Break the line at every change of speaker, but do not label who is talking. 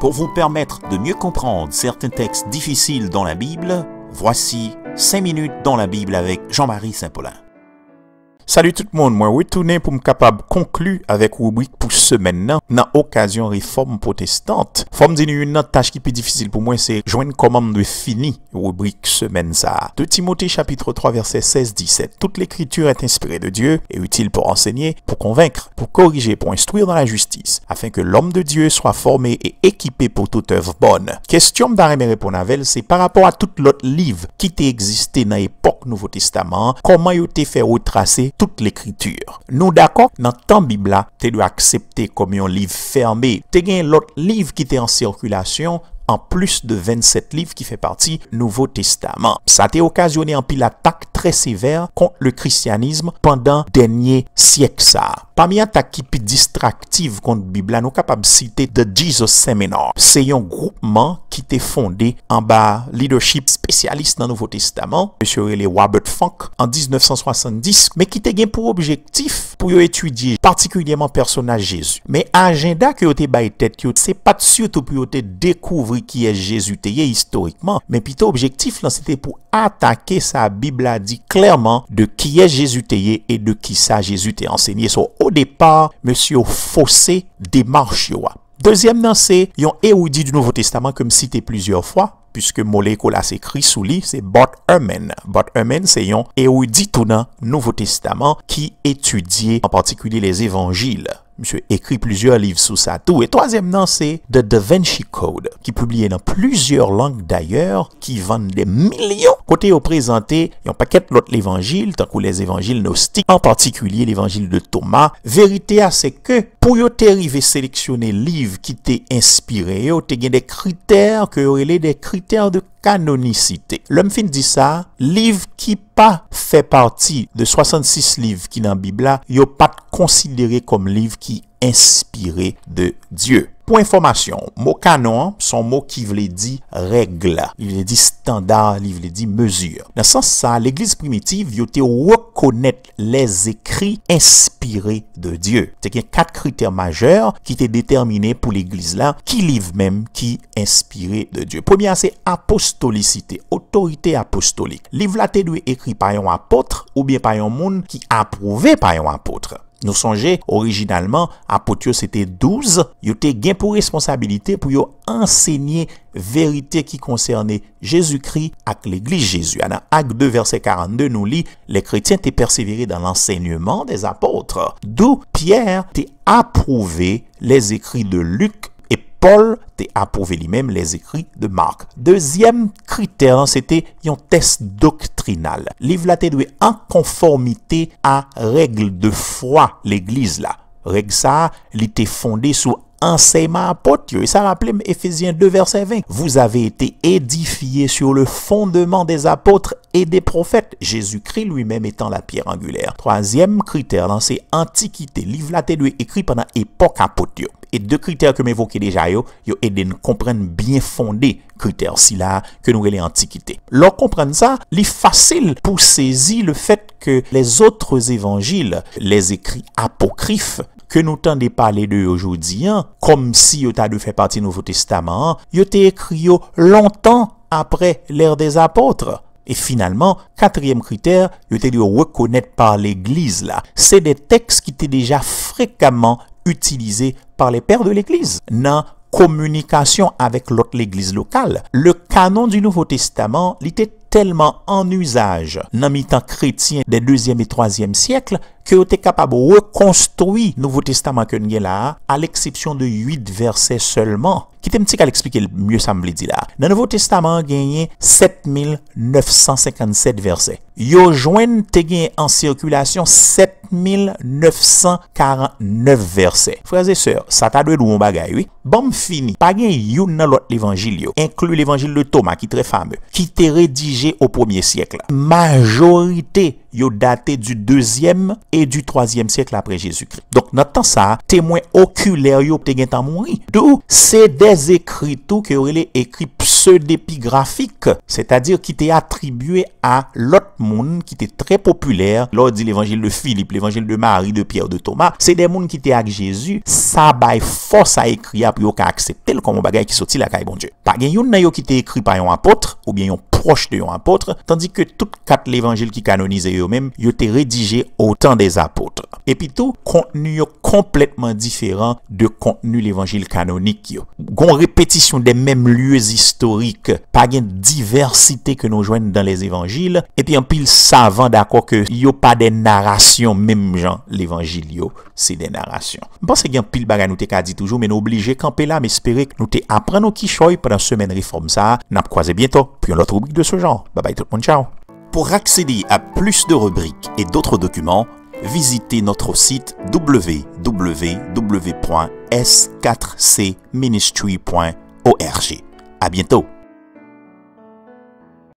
Pour vous permettre de mieux comprendre certains textes difficiles dans la Bible, voici 5 minutes dans la Bible avec Jean-Marie Saint-Paulin. Salut tout le monde, moi retourné pour me capable conclure avec rubrique pour semaine dans occasion réforme protestante. Faut me dire une tâche qui est plus difficile pour moi, c'est joindre comment de finir rubrique semaine ça. De Timothée chapitre 3 verset 16-17. Toute l'écriture est inspirée de Dieu et utile pour enseigner, pour convaincre, pour corriger, pour instruire dans la justice, afin que l'homme de Dieu soit formé et équipé pour toute œuvre bonne. Question d'arrêter répondre à elle, c'est par rapport à tout l'autre livre qui t'a existé dans l'époque Nouveau Testament, comment il t'a fait retracer toute l'écriture. Nous d'accord, dans temps Bible là, tu dois accepter comme un livre fermé. Tu as l'autre livre qui était en circulation, en plus de 27 livres qui fait partie Nouveau Testament. Ça a occasionné un pile attaque très sévère contre le christianisme pendant dernier siècle ça. Parmi attaques qui plus distractives contre la Bible, nous sommes capables de citer The Jesus Seminar. C'est un groupement qui était fondé en bas leadership spécialiste dans le Nouveau Testament, M. Robert Funk, en 1970, mais qui était pour objectif pour étudier particulièrement le personnage Jésus. Mais agenda que vous avez tête, c'est pas surtout pour découvrir qui est Jésus historiquement, mais plutôt objectif là c'était pour attaquer sa Bible a dit clairement de qui est Jésus et de qui ça Jésus t'a enseigné. So, au départ, monsieur faussé démarche yo. Deuxième c'est un érudit du Nouveau Testament comme cité plusieurs fois puisque molécule a écrit sous lui, c'est Bart Ehrman. Bart Ehrman, c'est un érudit tout dans Nouveau Testament qui étudiait en particulier les évangiles. Monsieur écrit plusieurs livres sur ça tout. Et troisième c'est The Da Vinci Code, qui publié dans plusieurs langues d'ailleurs, qui vendent des millions. Côté au présenté, il y a un paquet d'autres évangiles, tant que les évangiles gnostiques, en particulier l'évangile de Thomas. Vérité, c'est que pour y arriver à sélectionner livres qui t'est inspiré, tu as des critères que relèvent des critères de canonicité. L'homme fin dit ça, livre qui pas fait partie de 66 livres qui dans la Bible, yo pas considéré comme livre qui inspiré de Dieu. Pour information, mot canon, son mot qui veut dire règle, il veut dire standard, il veut dire mesure. Dans ce sens ça, l'église primitive, yo te reconnaître les écrits inspirés de Dieu. C'est qu'il y a 4 critères majeurs qui étaient déterminés pour l'église là, qui livre même qui inspiré de Dieu. Premier, c'est apostolicité, autorité apostolique. Livre là te doit écrit par un apôtre ou bien par un monde qui approuvé par un apôtre. Nous songez, originalement, apôtres c'était 12, ils étaient gain pour responsabilité pour enseigner vérité qui concernait Jésus-Christ avec l'église Jésus. Dans Acte 2 verset 42 nous lit les chrétiens étaient persévérés dans l'enseignement des apôtres. D'où Pierre t'a approuvé les écrits de Luc et Paul t'a approuvé lui-même les écrits de Marc. Deuxième critère, c'était un test doctrinal. Livre là t'es en conformité à règle de foi l'église là. Règle ça, il était fondé sur enseignement apôtre. Et ça rappelait Éphésiens 2 verset 20. Vous avez été édifiés sur le fondement des apôtres et des prophètes, Jésus-Christ lui-même étant la pierre angulaire. Troisième critère, c'est antiquité. Livre là t'es écrit pendant époque apôtre. Et 2 critères que m'évoquais déjà yo aident nous comprendre bien fondé critères si là que nous les antiquité. Leur comprendre ça, il facile pour saisir le fait que les autres évangiles, les écrits apocryphes que nous tendons parler de aujourd'hui, comme si yo t'a de fait partie du Nouveau Testament, yo t'ai écrit longtemps après l'ère des apôtres. Et finalement, 4e critère, yo t'ai de reconnaître par l'église là. C'est des textes qui étaient déjà fréquemment utilisés par les pères de l'église. Dans communication avec l'autre l'église locale, le canon du Nouveau Testament il était tellement en usage dans le temps chrétien des 2e et 3e siècles que vous êtes capable de reconstruire le Nouveau Testament que nous avons là, à l'exception de 8 versets seulement. Qui t'aime petit qu'à l'expliquer mieux ça me dit là. Dans le Nouveau Testament, il y a 7957 versets. Yo joignent te gagné en circulation 7949 versets. Frères et sœurs, ça t'a donné un bagay, oui. Bon fini. Pas gen yon dans l'autre évangile, inclut l'évangile de Thomas qui est très fameux, qui était rédigé au 1er siècle. Majorité yo daté du 2e et du 3e siècle après Jésus-Christ. Donc, dans temps ça, témoin oculaire yo te gen tan mouri. D'où c'est des écrits tout que les écrits pseudépigraphiques, c'est-à-dire qui étaient attribués à l'autre monde qui était très populaire. Lors dit l'évangile de Philippe, l'évangile de Marie, de Pierre, de Thomas, c'est des mondes qui étaient avec Jésus, ça bail force à écrire pour yo accepter comme bagage qui sorti la caille bon Dieu. Pas gen yon nan yo qui était écrit par un apôtre ou bien yon proche de yon apôtre, tandis que toutes quatre l'évangile qui canonisé eux-mêmes, yo été rédigé au temps des apôtres. Et puis tout, contenu yo complètement différent de contenu l'évangile canonique yo. Gon répétition des mêmes lieux historiques, pas gen diversité que nous joignent dans les évangiles, et puis en pile savant d'accord que yo pas des narrations même genre l'évangile yo, c'est des narrations. Je pense qu'il y a un pile bagay nous te ka dit toujours, mais nous obligé camper là, mais espérer que nous te apprendre qui choy pendant semaine réforme ça. N'a croisé bientôt, puis une autre rubrique de ce genre. Bye bye tout le monde, ciao. Pour accéder à plus de rubriques et d'autres documents, visitez notre site www.s4cministry.org. À bientôt.